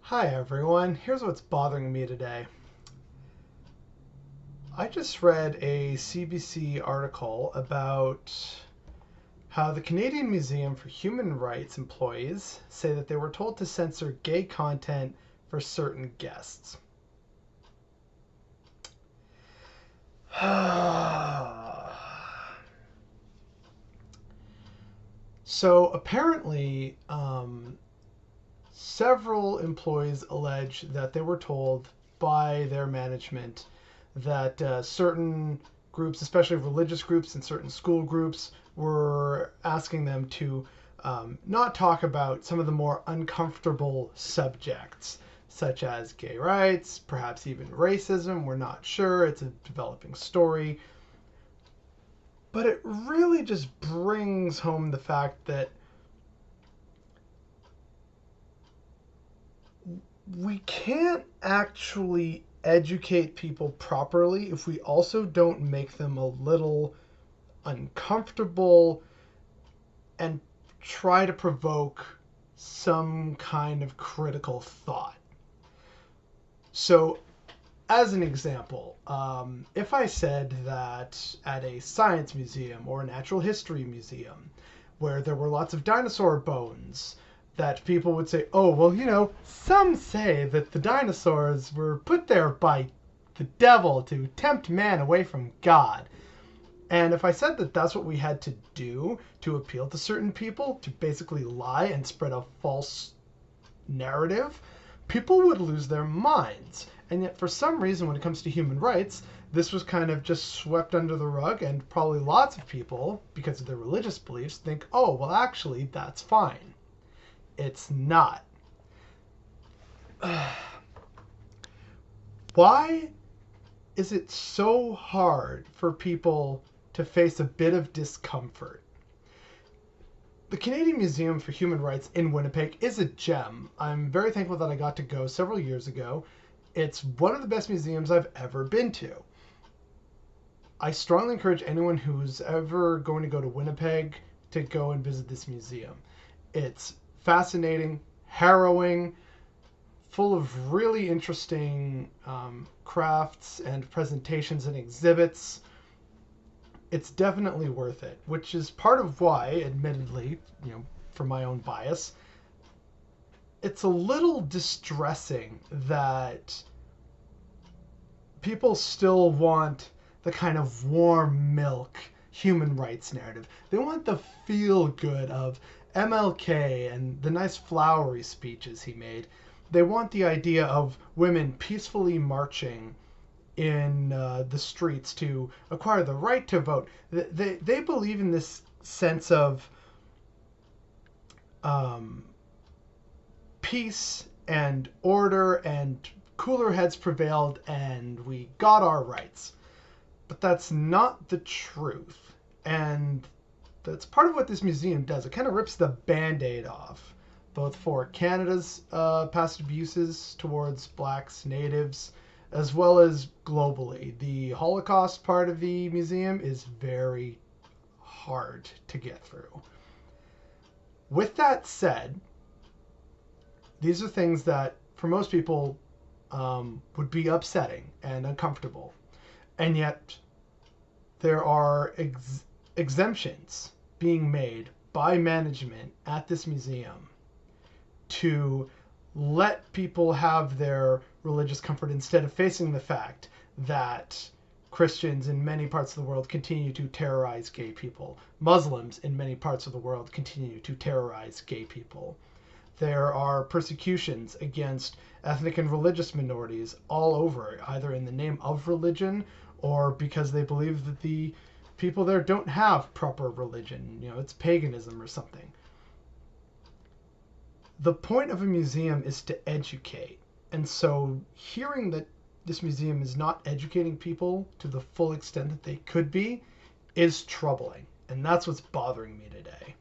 Hi everyone, here's what's bothering me today. I just read a CBC article about how the Canadian Museum for Human Rights employees say that they were told to censor gay content for certain guests. So apparently, several employees allege that they were told by their management that certain groups, especially religious groups and certain school groups, were asking them to not talk about some of the more uncomfortable subjects, such as gay rights, perhaps even racism. We're not sure. It's a developing story. But it really just brings home the fact that we can't actually educate people properly if we also don't make them a little uncomfortable and try to provoke some kind of critical thought. So, as an example, if I said that at a science museum or a natural history museum where there were lots of dinosaur bones, that people would say, oh, well, some say that the dinosaurs were put there by the devil to tempt man away from God. And if I said that that's what we had to do to appeal to certain people, to basically lie and spread a false narrative, people would lose their minds. And yet, for some reason, when it comes to human rights, this was kind of just swept under the rug, and probably lots of people, because of their religious beliefs, think, oh, well, actually, that's fine. It's not. Why is it so hard for people to face a bit of discomfort? The Canadian Museum for Human Rights in Winnipeg is a gem. I'm very thankful that I got to go several years ago. It's one of the best museums I've ever been to. I strongly encourage anyone who's ever going to go to Winnipeg to go and visit this museum. It's fascinating, harrowing, full of really interesting crafts and presentations and exhibits. It's definitely worth it, which is part of why, admittedly, for my own bias, it's a little distressing that people still want the kind of warm milk human rights narrative. They want the feel good of MLK and the nice flowery speeches he made. They want the idea of women peacefully marching in the streets to acquire the right to vote. They believe in this sense of peace and order, and cooler heads prevailed and we got our rights. But that's not the truth. And that's part of what this museum does. It kind of rips the band-aid off, both for Canada's past abuses towards blacks, natives, as well as globally. The Holocaust part of the museum is very hard to get through. With that said, these are things that, for most people, would be upsetting and uncomfortable. And yet, there are exemptions being made by management at this museum to let people have their religious comfort instead of facing the fact that Christians in many parts of the world continue to terrorize gay people. Muslims in many parts of the world continue to terrorize gay people. There are persecutions against ethnic and religious minorities all over, either in the name of religion or because they believe that the people there don't have proper religion. It's paganism or something. The point of a museum is to educate. And so hearing that this museum is not educating people to the full extent that they could be is troubling. And that's what's bothering me today.